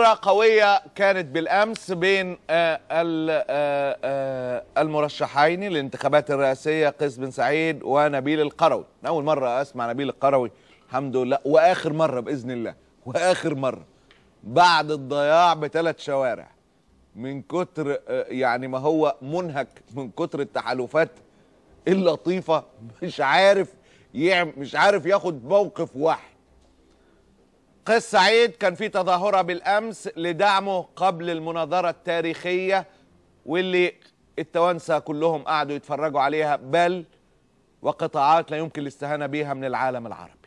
قوية كانت بالأمس بين المرشحين للانتخابات الرئاسية قيس بن سعيد ونبيل القروي. أول مرة أسمع نبيل القروي الحمد لله، وآخر مرة بإذن الله، وآخر مرة بعد الضياع ب3 شوارع من كتر يعني ما هو منهك من كتر التحالفات اللطيفة، مش عارف ياخد موقف واحد. قيس سعيد كان في تظاهرة بالأمس لدعمه قبل المناظرة التاريخية واللي التوانسة كلهم قعدوا يتفرجوا عليها، بل وقطاعات لا يمكن الاستهانة بها من العالم العربي.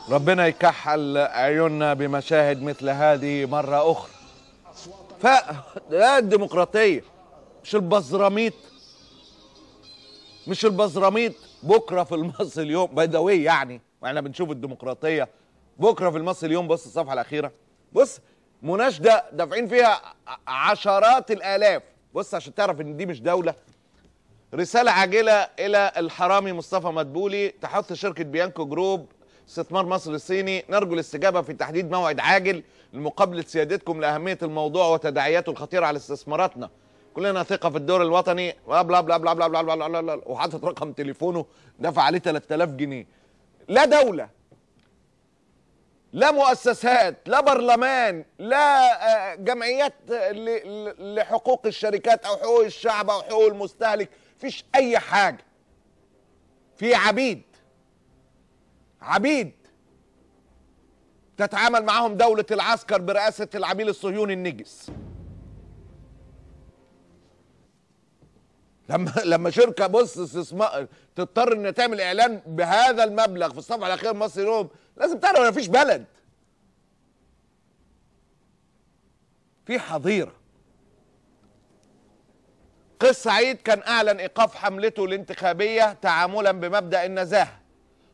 ربنا يكحل عيوننا بمشاهد مثل هذه مرة أخرى. الديمقراطية مش البزراميط بكرة في المصري اليوم بدوي يعني، واحنا بنشوف الديمقراطية بكرة في المصري اليوم. بص الصفحة الأخيرة، بص مناشدة دافعين فيها عشرات الآلاف. بص عشان تعرف إن دي مش دولة. رسالة عاجلة إلى الحرامي مصطفى مدبولي، تحث شركة بيانكو جروب استثمار مصر الصيني، نرجو الاستجابة في تحديد موعد عاجل لمقابلة سيادتكم لأهمية الموضوع وتداعياته الخطيرة على استثماراتنا. كلنا ثقة في الدور الوطني بلا بلا بلا بلا بلا بلا بلا، وحاطط رقم تليفونه دفع عليه 3000 جنيه. لا دولة، لا مؤسسات، لا برلمان، لا جمعيات لحقوق الشركات أو حقوق الشعب أو حقوق المستهلك، فيش أي حاجة. في عبيد تتعامل معهم دولة العسكر برئاسة العميل الصهيوني النجس. لما شركة بص استثمار تضطر ان تعمل اعلان بهذا المبلغ في الصفحة الأخيرة مصر اليوم، لازم تعرف ان مفيش بلد في حظيرة. قيس سعيد كان اعلن ايقاف حملته الانتخابية تعاملا بمبدأ النزاهة،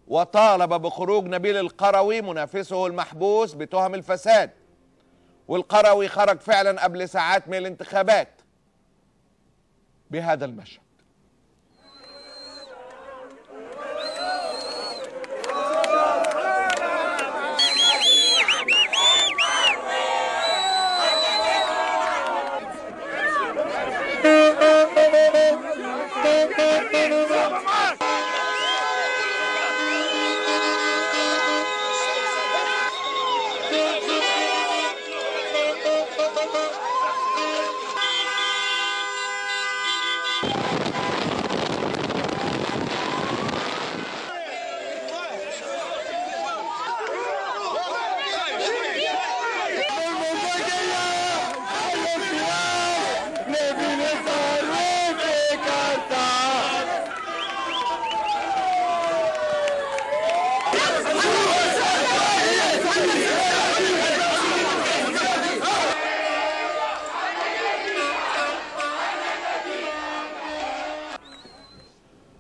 وطالب بخروج نبيل القروي منافسه المحبوس بتهم الفساد. والقروي خرج فعلا قبل ساعات من الانتخابات بهذا المشهد.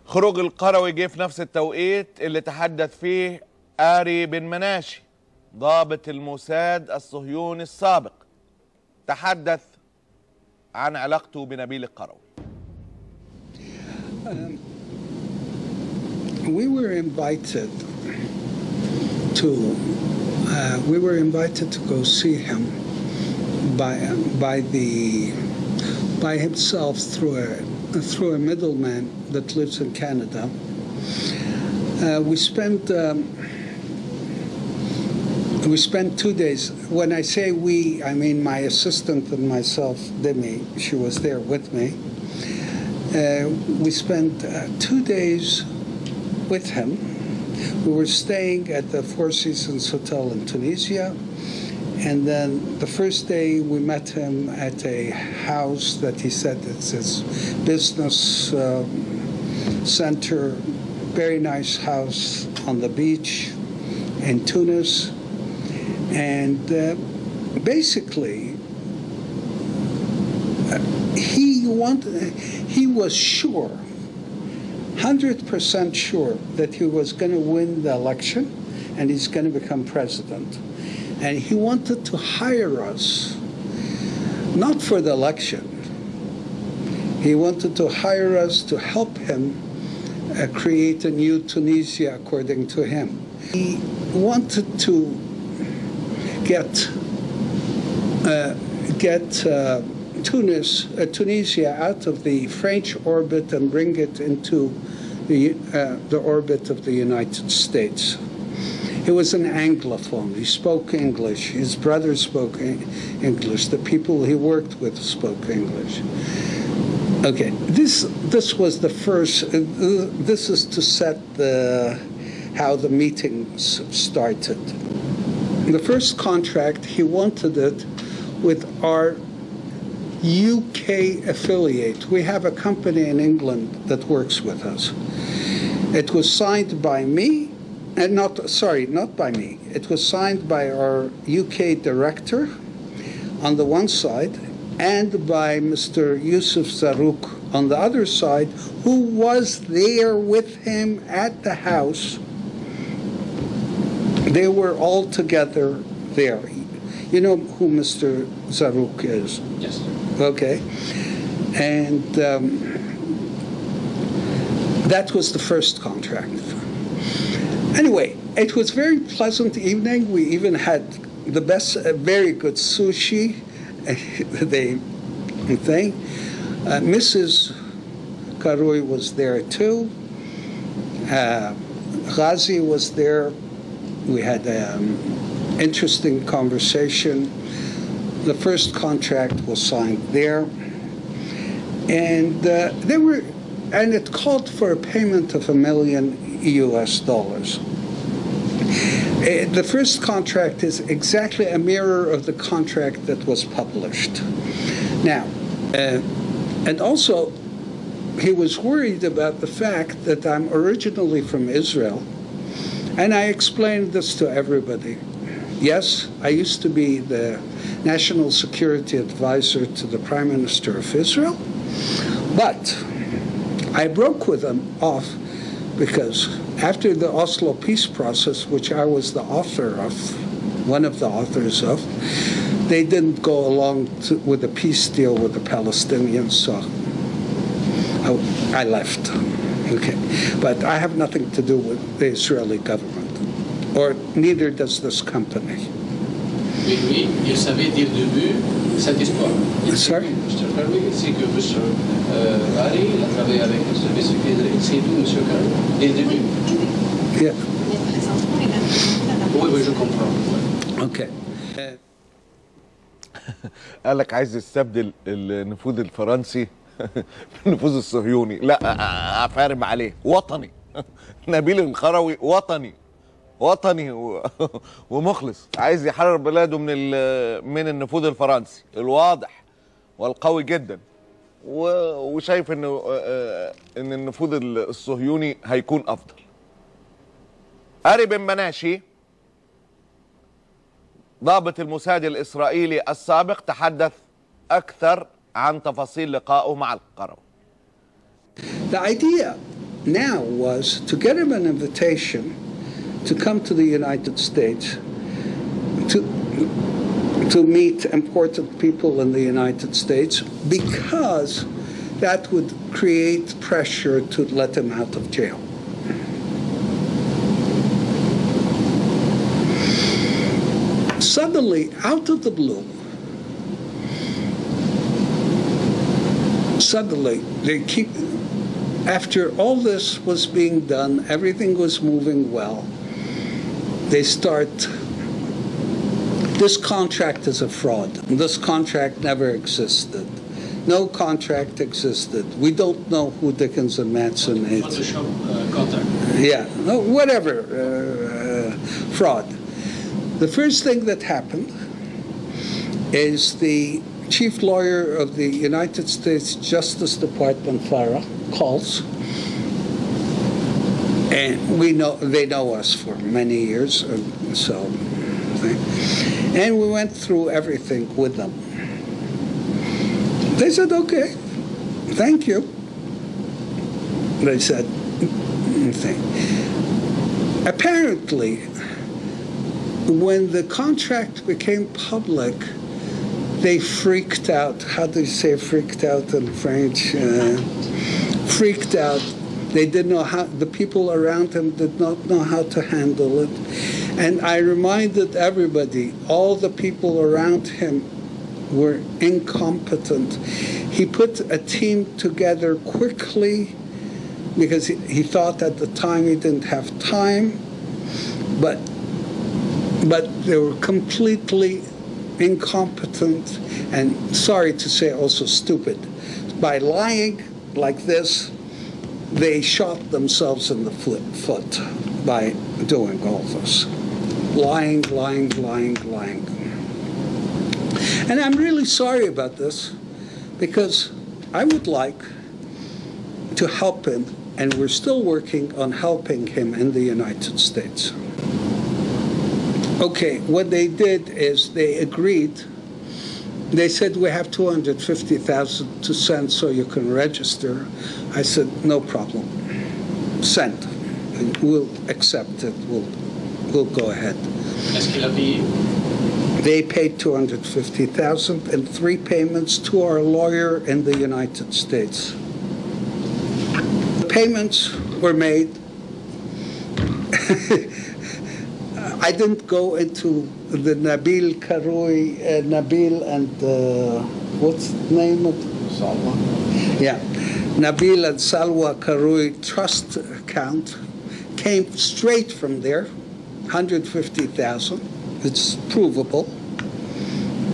خروج القروي جه في نفس التوقيت اللي تحدث فيه آري بن مناشي ضابط الموساد الصهيوني السابق، تحدث عن علاقته بنبيل القروي. We were invited to go see him by himself through a middleman that lives in Canada. We spent 2 days. When I say we, I mean my assistant and myself, Demi. She was there with me. We spent 2 days with him. We were staying at the Four Seasons Hotel in Tunisia. And then the first day we met him at a house that he said it's his business center, very nice house on the beach in Tunis. And basically, he was sure, 100% sure that he was going to win the election and he's going to become president. And he wanted to hire us, not for the election. He wanted to hire us to help him create a new Tunisia, according to him. He wanted to get Tunisia out of the French orbit and bring it into the orbit of the United States. He was an Anglophone. He spoke English. His brother spoke English. The people he worked with spoke English. Okay, this was the first. This is to set how the meetings started. The first contract, he wanted it with our UK affiliate. We have a company in England that works with us. It was signed by me. Not by me. It was signed by our UK director on the one side and by Mr. Yusuf Zarrouk on the other side, who was there with him at the house. They were all together there. You know who Mr. Zarrouk is? Yes. Okay. And that was the first contract. Anyway, it was a very pleasant evening. We even had the best, very good sushi. Mrs. Karoui was there too. Ghazi was there. We had an interesting conversation. The first contract was signed there. And and it called for a payment of $1 million. The first contract is exactly a mirror of the contract that was published. Now, and also, he was worried about the fact that I'm originally from Israel, and I explained this to everybody. Yes, I used to be the National Security Advisor to the Prime Minister of Israel, but I broke with him off because after the Oslo peace process, which I was the author of, one of the authors of, they didn't go along with the peace deal with the Palestinians, so I left. Okay, but I have nothing to do with the Israeli government, or neither does this company. Mais lui, il savait dès le début cette histoire. Sorry? C'est que M. Ari a travaillé avec le service secret, c'est tout, M. Karoui, dès le début. Yeah. Oui, je comprends. Okay. قال لك عايز يستبدل النفوذ الفرنسي بالنفوذ الصهيوني. لا، افارم عليه، وطني. نبيل القروي وطني ومخلص، عايز يحرر بلاده من النفوذ الفرنسي الواضح والقوي جدا، وشايف ان النفوذ الصهيوني هيكون افضل. آري بن مناشي ضابط الموساد الإسرائيلي السابق تحدث أكثر عن تفاصيل لقائه مع القروي. The idea now was to get him an invitation to come to the United States to meet important people in the United States, because that would create pressure to let him out of jail. Suddenly, out of the blue, after all this was being done, everything was moving well, they start, this contract is a fraud. This contract never existed. No contract existed. We don't know who Dickens and Madsen is. Photoshop contract. Yeah, no, whatever, fraud. The first thing that happened is the chief lawyer of the United States Justice Department, Farah, calls, and they know us for many years, and we went through everything with them. They said, okay, thank you. They said, apparently, when the contract became public, they freaked out. How do you say freaked out in French? Freaked out. They didn't know how, the people around him did not know how to handle it. And I reminded everybody, all the people around him were incompetent. He put a team together quickly because he thought at the time he didn't have time, but they were completely incompetent and, sorry to say, also stupid. By lying like this, they shot themselves in the foot by doing all this. Lying. And I'm really sorry about this, because I would like to help him, and we're still working on helping him in the United States. Okay, what they did is they agreed. They said, we have 250,000 to send so you can register. I said, no problem. Send. We'll accept it. We'll go ahead. Est-ce qu'il a payé? They paid 250,000 in 3 payments to our lawyer in the United States. The payments were made. I didn't go into the Nabil Karoui, Nabil and what's the name of Salwa? Yeah, Nabil and Salwa Karoui trust account came straight from there, 150,000. It's provable.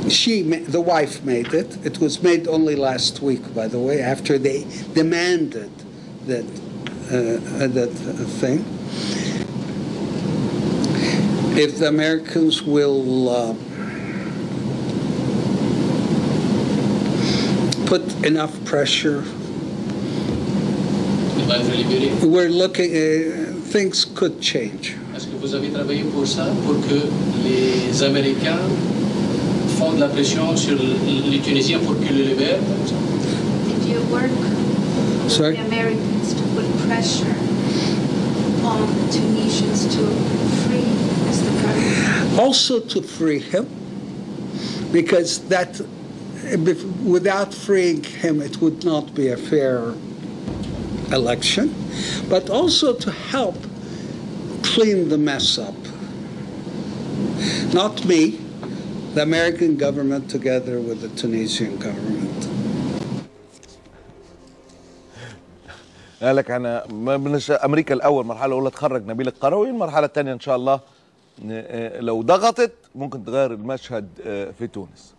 The wife made it. It was made only last week, by the way, after they demanded that thing. If the Americans will put enough pressure, we're looking, things could change. Est-ce que vous avez travaillé pour ça, pour que les Américains font de la pression sur les Tunisiens pour qu'ils le libèrent? Did you work with the Americans to put pressure on the Tunisians to free Mr. Karoui? Also to free him, because that, without freeing him, it would not be a fair election, but also to help clean the mess up. Not me, the American government together with the Tunisian government. قال لك احنا امريكا الاول مرحله الاولى تخرج نبيل القروي، المرحله الثانيه ان شاء الله لو ضغطت ممكن تغير المشهد في تونس.